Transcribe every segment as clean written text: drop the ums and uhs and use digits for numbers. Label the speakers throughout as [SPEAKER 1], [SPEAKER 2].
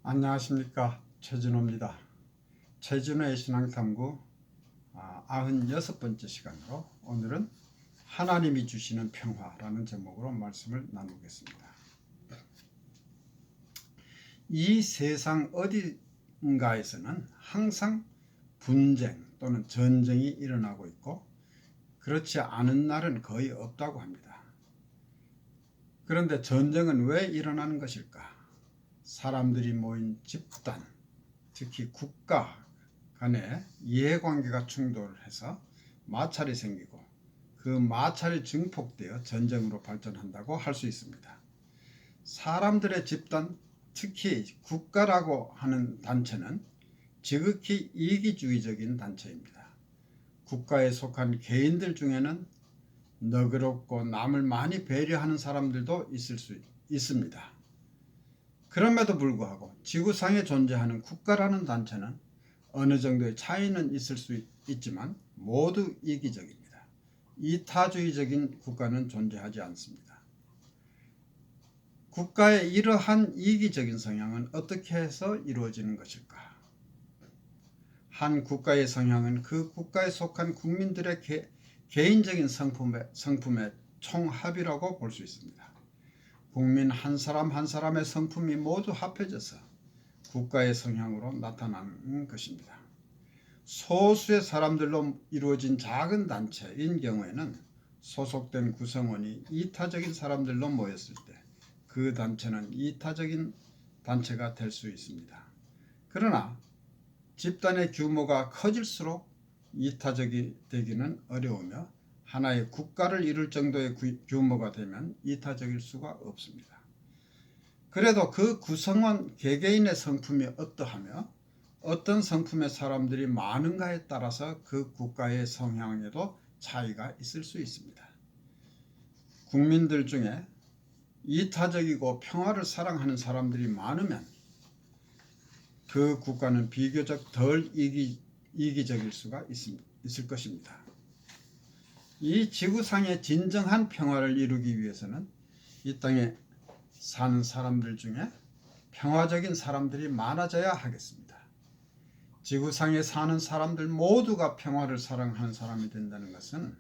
[SPEAKER 1] 안녕하십니까, 최진호입니다. 최진호의 신앙탐구 96번째 시간으로 오늘은 하나님이 주시는 평화라는 제목으로 말씀을 나누겠습니다. 이 세상 어딘가에서는 항상 분쟁 또는 전쟁이 일어나고 있고 그렇지 않은 날은 거의 없다고 합니다. 그런데 전쟁은 왜 일어나는 것일까? 사람들이 모인 집단, 특히 국가 간의 이해관계가 충돌해서 마찰이 생기고 그 마찰이 증폭되어 전쟁으로 발전한다고 할 수 있습니다. 사람들의 집단, 특히 국가라고 하는 단체는 지극히 이기주의적인 단체입니다. 국가에 속한 개인들 중에는 너그럽고 남을 많이 배려하는 사람들도 있을 수 있습니다. 그럼에도 불구하고 지구상에 존재하는 국가라는 단체는 어느 정도의 차이는 있을 수 있지만 모두 이기적입니다. 이타주의적인 국가는 존재하지 않습니다. 국가의 이러한 이기적인 성향은 어떻게 해서 이루어지는 것일까? 한 국가의 성향은 그 국가에 속한 국민들의 개인적인 성품의 총합이라고 볼 수 있습니다. 국민 한 사람 한 사람의 성품이 모두 합해져서 국가의 성향으로 나타나는 것입니다. 소수의 사람들로 이루어진 작은 단체인 경우에는 소속된 구성원이 이타적인 사람들로 모였을 때 그 단체는 이타적인 단체가 될 수 있습니다. 그러나 집단의 규모가 커질수록 이타적이 되기는 어려우며 하나의 국가를 이룰 정도의 규모가 되면 이타적일 수가 없습니다. 그래도 그 구성원 개개인의 성품이 어떠하며 어떤 성품의 사람들이 많은가에 따라서 그 국가의 성향에도 차이가 있을 수 있습니다. 국민들 중에 이타적이고 평화를 사랑하는 사람들이 많으면 그 국가는 비교적 덜 이기적일 수가 있을 것입니다. 이 지구상의 진정한 평화를 이루기 위해서는 이 땅에 사는 사람들 중에 평화적인 사람들이 많아져야 하겠습니다. 지구상에 사는 사람들 모두가 평화를 사랑하는 사람이 된다는 것은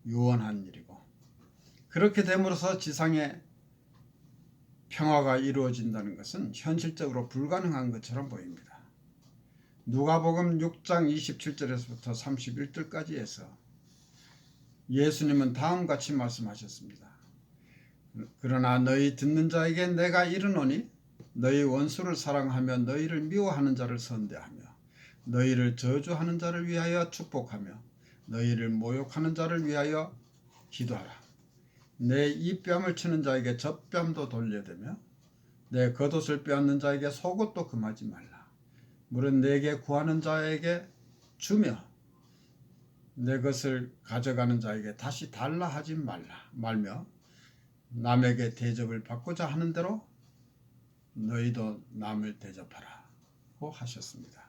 [SPEAKER 1] 유언한 일이고 그렇게 됨으로써 지상에 평화가 이루어진다는 것은 현실적으로 불가능한 것처럼 보입니다. 누가복음 6장 27절에서부터 31절까지 해서 예수님은 다음같이 말씀하셨습니다. 그러나 너희 듣는 자에게 내가 이르노니 너희 원수를 사랑하며 너희를 미워하는 자를 선대하며 너희를 저주하는 자를 위하여 축복하며 너희를 모욕하는 자를 위하여 기도하라. 내 입뺨을 치는 자에게 젖뺨도 돌려대며 내 겉옷을 빼앗는 자에게 속옷도 금하지 말라. 물은 내게 구하는 자에게 주며 내 것을 가져가는 자에게 다시 달라 하지 말며 남에게 대접을 받고자 하는 대로 너희도 남을 대접하라고 하셨습니다.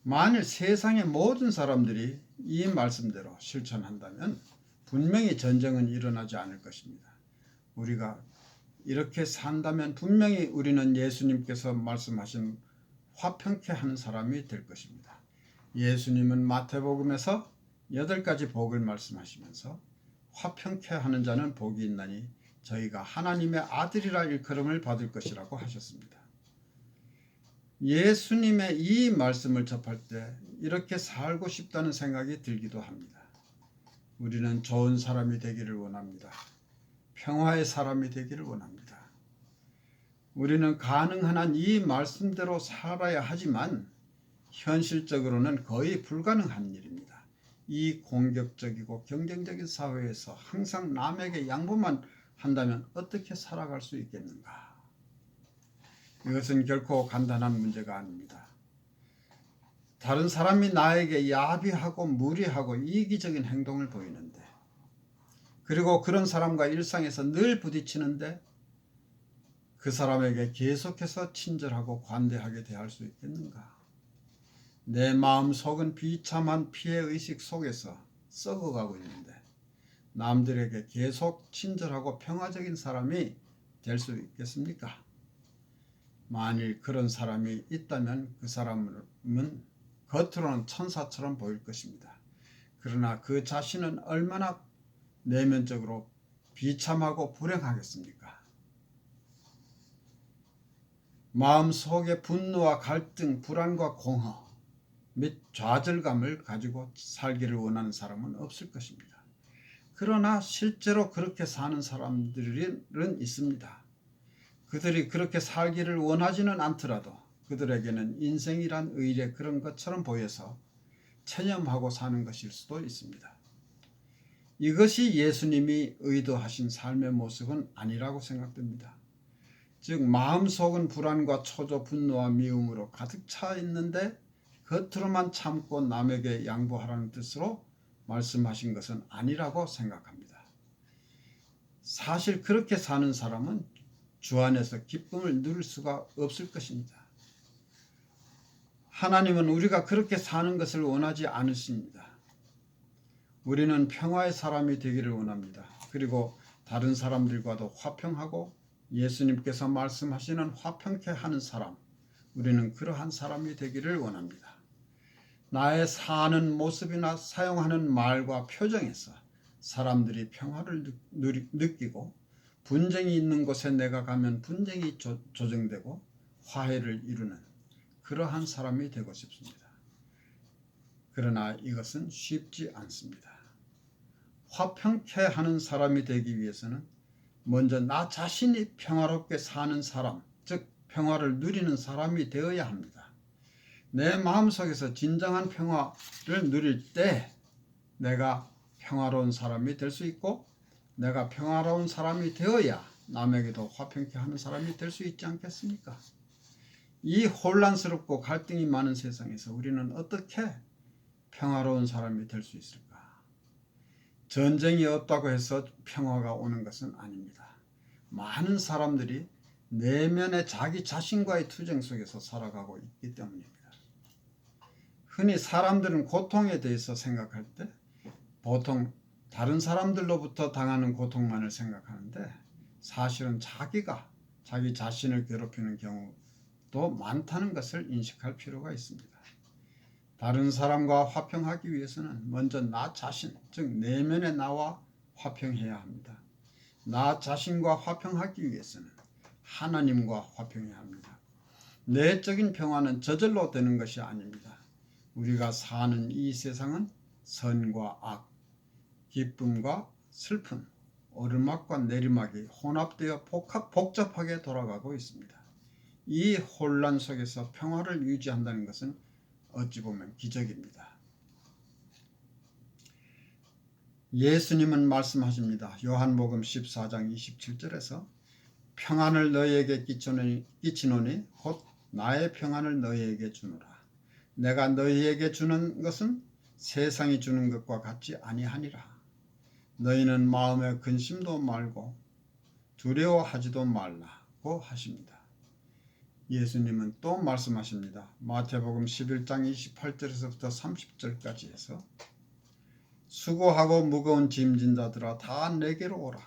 [SPEAKER 1] 만일 세상의 모든 사람들이 이 말씀대로 실천한다면 분명히 전쟁은 일어나지 않을 것입니다. 우리가 이렇게 산다면 분명히 우리는 예수님께서 말씀하신 화평케 하는 사람이 될 것입니다. 예수님은 마태복음에서 8가지 복을 말씀하시면서 화평케 하는 자는 복이 있나니 저희가 하나님의 아들이라 일컬음을 받을 것이라고 하셨습니다. 예수님의 이 말씀을 접할 때 이렇게 살고 싶다는 생각이 들기도 합니다. 우리는 좋은 사람이 되기를 원합니다. 평화의 사람이 되기를 원합니다. 우리는 가능한 한 이 말씀대로 살아야 하지만 현실적으로는 거의 불가능한 일입니다. 이 공격적이고 경쟁적인 사회에서 항상 남에게 양보만 한다면 어떻게 살아갈 수 있겠는가? 이것은 결코 간단한 문제가 아닙니다. 다른 사람이 나에게 야비하고 무리하고 이기적인 행동을 보이는데 그리고 그런 사람과 일상에서 늘 부딪히는데 그 사람에게 계속해서 친절하고 관대하게 대할 수 있겠는가? 내 마음속은 비참한 피해의식 속에서 썩어가고 있는데 남들에게 계속 친절하고 평화적인 사람이 될 수 있겠습니까? 만일 그런 사람이 있다면 그 사람은 겉으로는 천사처럼 보일 것입니다. 그러나 그 자신은 얼마나 내면적으로 비참하고 불행하겠습니까? 마음속에 분노와 갈등, 불안과 공허 및 좌절감을 가지고 살기를 원하는 사람은 없을 것입니다. 그러나 실제로 그렇게 사는 사람들은 있습니다. 그들이 그렇게 살기를 원하지는 않더라도 그들에게는 인생이란 의례 그런 것처럼 보여서 체념하고 사는 것일 수도 있습니다. 이것이 예수님이 의도하신 삶의 모습은 아니라고 생각됩니다. 즉 마음속은 불안과 초조, 분노와 미움으로 가득 차 있는데 겉으로만 참고 남에게 양보하라는 뜻으로 말씀하신 것은 아니라고 생각합니다. 사실 그렇게 사는 사람은 주 안에서 기쁨을 누릴 수가 없을 것입니다. 하나님은 우리가 그렇게 사는 것을 원하지 않으십니다. 우리는 평화의 사람이 되기를 원합니다. 그리고 다른 사람들과도 화평하고 예수님께서 말씀하시는 화평케 하는 사람, 우리는 그러한 사람이 되기를 원합니다. 나의 사는 모습이나 사용하는 말과 표정에서 사람들이 평화를 느끼고 분쟁이 있는 곳에 내가 가면 분쟁이 조정되고 화해를 이루는 그러한 사람이 되고 싶습니다. 그러나 이것은 쉽지 않습니다. 화평케 하는 사람이 되기 위해서는 먼저 나 자신이 평화롭게 사는 사람, 즉 평화를 누리는 사람이 되어야 합니다. 내 마음속에서 진정한 평화를 누릴 때 내가 평화로운 사람이 될 수 있고 내가 평화로운 사람이 되어야 남에게도 화평케 하는 사람이 될 수 있지 않겠습니까? 이 혼란스럽고 갈등이 많은 세상에서 우리는 어떻게 평화로운 사람이 될 수 있을까? 전쟁이 없다고 해서 평화가 오는 것은 아닙니다. 많은 사람들이 내면의 자기 자신과의 투쟁 속에서 살아가고 있기 때문입니다. 흔히 사람들은 고통에 대해서 생각할 때 보통 다른 사람들로부터 당하는 고통만을 생각하는데 사실은 자기가 자기 자신을 괴롭히는 경우도 많다는 것을 인식할 필요가 있습니다. 다른 사람과 화평하기 위해서는 먼저 나 자신, 즉 내면의 나와 화평해야 합니다. 나 자신과 화평하기 위해서는 하나님과 화평해야 합니다. 내적인 평화는 저절로 되는 것이 아닙니다. 우리가 사는 이 세상은 선과 악, 기쁨과 슬픔, 오르막과 내리막이 혼합되어 복잡하게 돌아가고 있습니다. 이 혼란 속에서 평화를 유지한다는 것은 어찌 보면 기적입니다. 예수님은 말씀하십니다. 요한복음 14장 27절에서 평안을 너희에게 끼치노니 곧 나의 평안을 너희에게 주노라. 내가 너희에게 주는 것은 세상이 주는 것과 같지 아니하니라. 너희는 마음에 근심도 말고 두려워하지도 말라고 하십니다. 예수님은 또 말씀하십니다. 마태복음 11장 28절에서부터 30절까지 해서 수고하고 무거운 짐진 자들아 다 내게로 오라.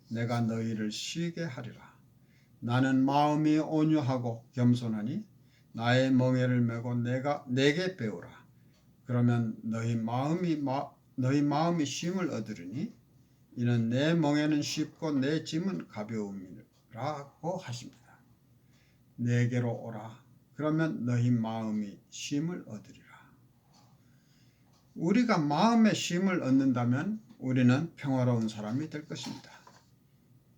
[SPEAKER 1] 내가 너희를 쉬게 하리라. 나는 마음이 온유하고 겸손하니 나의 멍에를 메고 내게 배우라. 그러면 너희 마음이 쉼을 얻으리니 이는 내 멍에는 쉽고 내 짐은 가벼움이라고 하십니다. 내게로 오라. 그러면 너희 마음이 쉼을 얻으리라. 우리가 마음의 쉼을 얻는다면 우리는 평화로운 사람이 될 것입니다.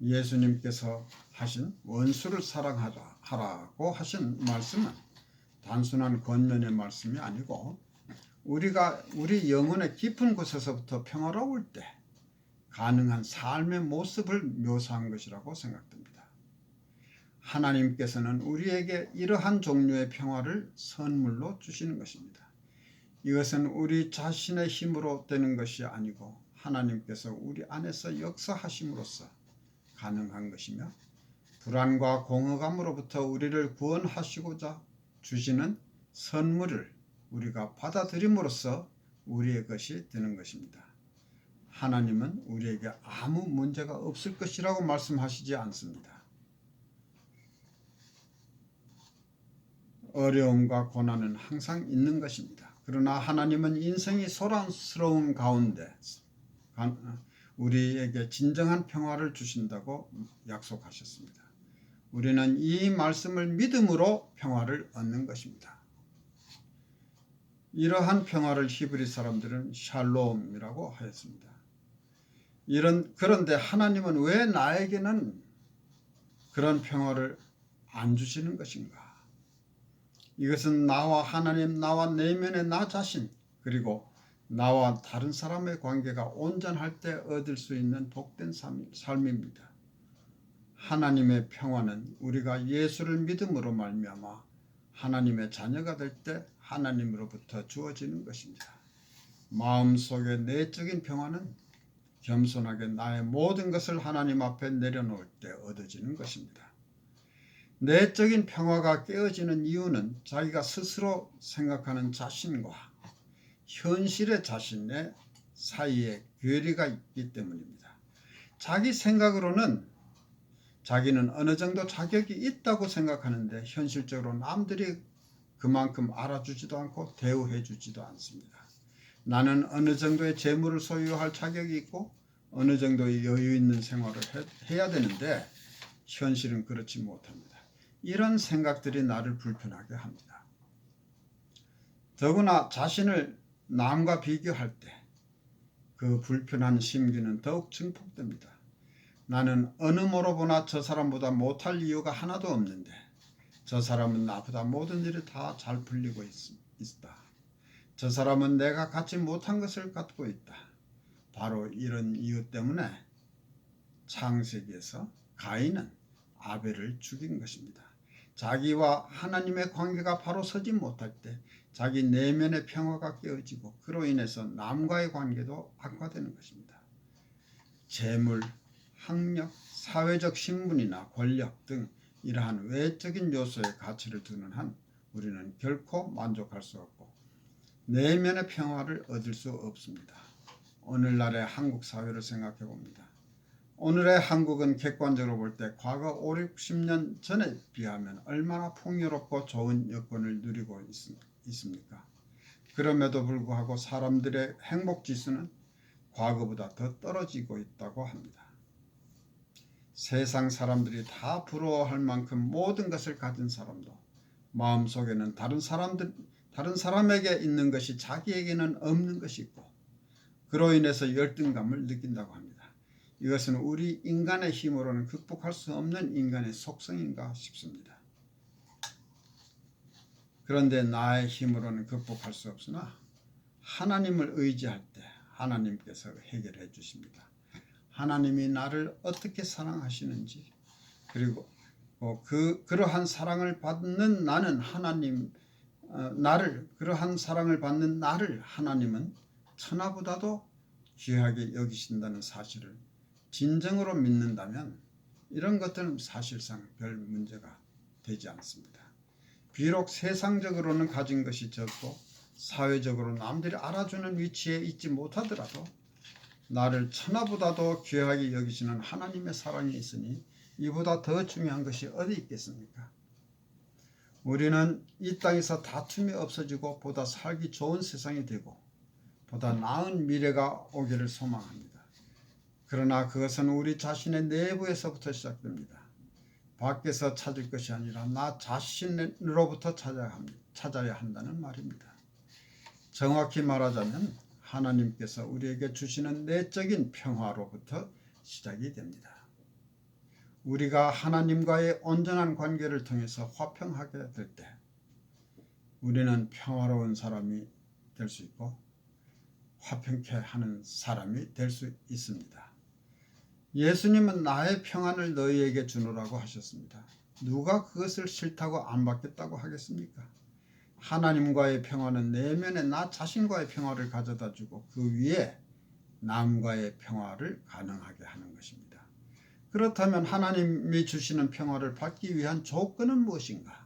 [SPEAKER 1] 예수님께서 하신 원수를 사랑하라고 하신 말씀은 단순한 권면의 말씀이 아니고 우리 영혼의 깊은 곳에서부터 평화로울 때 가능한 삶의 모습을 묘사한 것이라고 생각됩니다. 하나님께서는 우리에게 이러한 종류의 평화를 선물로 주시는 것입니다. 이것은 우리 자신의 힘으로 되는 것이 아니고 하나님께서 우리 안에서 역사하심으로써 가능한 것이며 불안과 공허감으로부터 우리를 구원하시고자 주시는 선물을 우리가 받아들임으로써 우리의 것이 되는 것입니다. 하나님은 우리에게 아무 문제가 없을 것이라고 말씀하시지 않습니다. 어려움과 고난은 항상 있는 것입니다. 그러나 하나님은 인생이 소란스러운 가운데 우리에게 진정한 평화를 주신다고 약속하셨습니다. 우리는 이 말씀을 믿음으로 평화를 얻는 것입니다. 이러한 평화를 히브리 사람들은 샬롬이라고 하였습니다. 그런데 하나님은 왜 나에게는 그런 평화를 안 주시는 것인가? 이것은 나와 하나님, 나와 내면의 나 자신, 그리고 나와 다른 사람의 관계가 온전할 때 얻을 수 있는 복된 삶입니다. 하나님의 평화는 우리가 예수를 믿음으로 말미암아 하나님의 자녀가 될 때 하나님으로부터 주어지는 것입니다. 마음속의 내적인 평화는 겸손하게 나의 모든 것을 하나님 앞에 내려놓을 때 얻어지는 것입니다. 내적인 평화가 깨어지는 이유는 자기가 스스로 생각하는 자신과 현실의 자신의 사이에 괴리가 있기 때문입니다. 자기 생각으로는 자기는 어느 정도 자격이 있다고 생각하는데 현실적으로 남들이 그만큼 알아주지도 않고 대우해 주지도 않습니다. 나는 어느 정도의 재물을 소유할 자격이 있고 어느 정도의 여유 있는 생활을 해야 되는데 현실은 그렇지 못합니다. 이런 생각들이 나를 불편하게 합니다. 더구나 자신을 남과 비교할 때 그 불편한 심기는 더욱 증폭됩니다. 나는 어느 모로 보나 저 사람보다 못할 이유가 하나도 없는데 저 사람은 나보다 모든 일이 다 잘 풀리고 있다. 저 사람은 내가 갖지 못한 것을 갖고 있다. 바로 이런 이유 때문에 창세기에서 가인은 아벨을 죽인 것입니다. 자기와 하나님의 관계가 바로 서지 못할 때 자기 내면의 평화가 깨어지고 그로 인해서 남과의 관계도 악화되는 것입니다. 재물, 학력, 사회적 신분이나 권력 등 이러한 외적인 요소의 가치를 두는 한 우리는 결코 만족할 수 없고 내면의 평화를 얻을 수 없습니다. 오늘날의 한국 사회를 생각해 봅니다. 오늘의 한국은 객관적으로 볼 때 과거 5, 60년 전에 비하면 얼마나 풍요롭고 좋은 여건을 누리고 있습니까? 그럼에도 불구하고 사람들의 행복지수는 과거보다 더 떨어지고 있다고 합니다. 세상 사람들이 다 부러워할 만큼 모든 것을 가진 사람도 마음속에는 다른 사람에게 있는 것이 자기에게는 없는 것이 있고 그로 인해서 열등감을 느낀다고 합니다. 이것은 우리 인간의 힘으로는 극복할 수 없는 인간의 속성인가 싶습니다. 그런데 나의 힘으로는 극복할 수 없으나 하나님을 의지할 때 하나님께서 해결해 주십니다. 하나님이 나를 어떻게 사랑하시는지 그리고 그러한 사랑을 받는 나는 그러한 사랑을 받는 나를 하나님은 천하보다도 귀하게 여기신다는 사실을 진정으로 믿는다면 이런 것들은 사실상 별 문제가 되지 않습니다. 비록 세상적으로는 가진 것이 적고 사회적으로 남들이 알아주는 위치에 있지 못하더라도 나를 천하보다도 귀하게 여기시는 하나님의 사랑이 있으니 이보다 더 중요한 것이 어디 있겠습니까? 우리는 이 땅에서 다툼이 없어지고 보다 살기 좋은 세상이 되고 보다 나은 미래가 오기를 소망합니다. 그러나 그것은 우리 자신의 내부에서부터 시작됩니다. 밖에서 찾을 것이 아니라 나 자신으로부터 찾아야 한다는 말입니다. 정확히 말하자면 하나님께서 우리에게 주시는 내적인 평화로부터 시작이 됩니다. 우리가 하나님과의 온전한 관계를 통해서 화평하게 될 때 우리는 평화로운 사람이 될 수 있고 화평케 하는 사람이 될 수 있습니다. 예수님은 나의 평안을 너희에게 주노라고 하셨습니다. 누가 그것을 싫다고 안 받겠다고 하겠습니까? 하나님과의 평화는 내면의 나 자신과의 평화를 가져다 주고 그 위에 남과의 평화를 가능하게 하는 것입니다. 그렇다면 하나님이 주시는 평화를 받기 위한 조건은 무엇인가?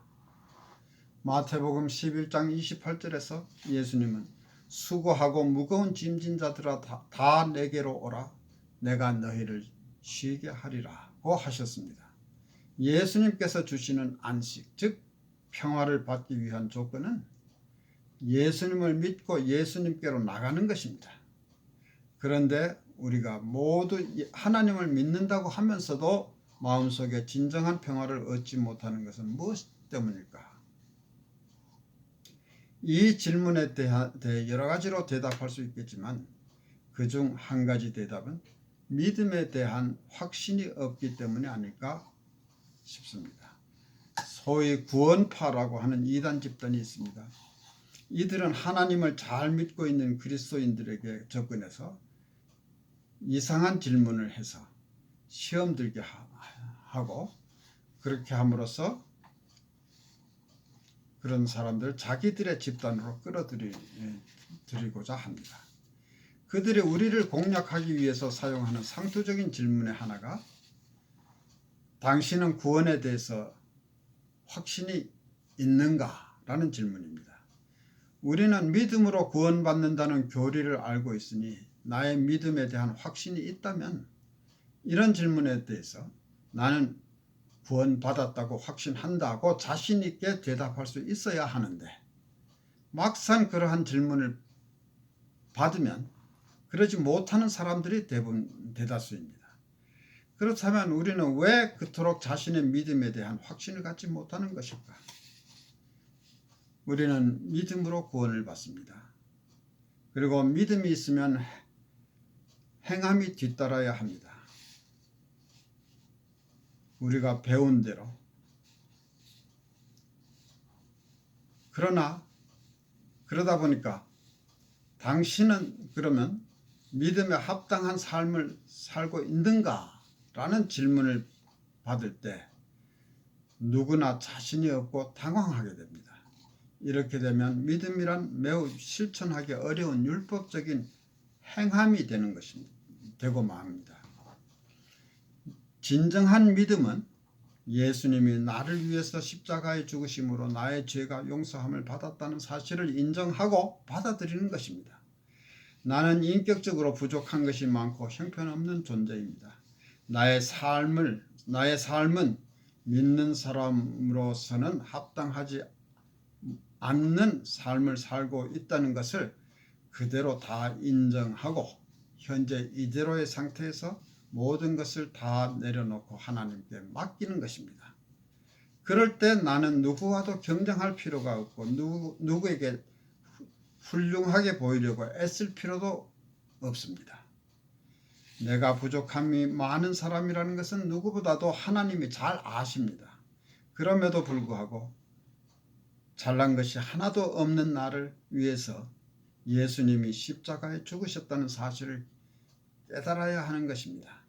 [SPEAKER 1] 마태복음 11장 28절에서 예수님은 수고하고 무거운 짐진 자들아 다 내게로 오라 내가 너희를 쉬게 하리라고 하셨습니다. 예수님께서 주시는 안식, 즉 평화를 받기 위한 조건은 예수님을 믿고 예수님께로 나가는 것입니다. 그런데 우리가 모두 하나님을 믿는다고 하면서도 마음속에 진정한 평화를 얻지 못하는 것은 무엇 때문일까? 이 질문에 대해 여러 가지로 대답할 수 있겠지만 그중 한 가지 대답은 믿음에 대한 확신이 없기 때문이 아닐까 싶습니다. 소위 구원파라고 하는 이단 집단이 있습니다. 이들은 하나님을 잘 믿고 있는 그리스도인들에게 접근해서 이상한 질문을 해서 시험 들게 하고 그렇게 함으로써 그런 사람들 자기들의 집단으로 끌어들이고자 합니다. 그들이 우리를 공략하기 위해서 사용하는 상투적인 질문의 하나가 당신은 구원에 대해서 확신이 있는가? 라는 질문입니다. 우리는 믿음으로 구원받는다는 교리를 알고 있으니 나의 믿음에 대한 확신이 있다면 이런 질문에 대해서 나는 구원받았다고 확신한다고 자신 있게 대답할 수 있어야 하는데 막상 그러한 질문을 받으면 그러지 못하는 사람들이 대다수입니다. 그렇다면 우리는 왜 그토록 자신의 믿음에 대한 확신을 갖지 못하는 것일까? 우리는 믿음으로 구원을 받습니다. 그리고 믿음이 있으면 행함이 뒤따라야 합니다. 우리가 배운 대로. 그러다 보니까 당신은 그러면 믿음에 합당한 삶을 살고 있는가? 라는 질문을 받을 때 누구나 자신이 없고 당황하게 됩니다. 이렇게 되면 믿음이란 매우 실천하기 어려운 율법적인 행함이 되고 맙니다. 진정한 믿음은 예수님이 나를 위해서 십자가에 죽으심으로 나의 죄가 용서함을 받았다는 사실을 인정하고 받아들이는 것입니다. 나는 인격적으로 부족한 것이 많고 형편없는 존재입니다. 나의 삶은 믿는 사람으로서는 합당하지 않는 삶을 살고 있다는 것을 그대로 다 인정하고 현재 이대로의 상태에서 모든 것을 다 내려놓고 하나님께 맡기는 것입니다. 그럴 때 나는 누구와도 경쟁할 필요가 없고 누구에게 훌륭하게 보이려고 애쓸 필요도 없습니다. 내가 부족함이 많은 사람이라는 것은 누구보다도 하나님이 잘 아십니다. 그럼에도 불구하고 잘난 것이 하나도 없는 나를 위해서 예수님이 십자가에 죽으셨다는 사실을 깨달아야 하는 것입니다.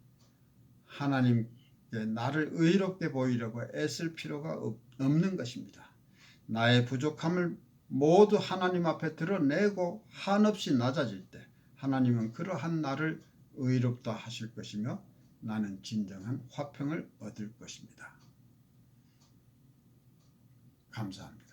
[SPEAKER 1] 하나님께 나를 의롭게 보이려고 애쓸 필요가 없는 것입니다. 나의 부족함을 모두 하나님 앞에 드러내고 한없이 낮아질 때 하나님은 그러한 나를 의롭다 하실 것이며 나는 진정한 화평을 얻을 것입니다. 감사합니다.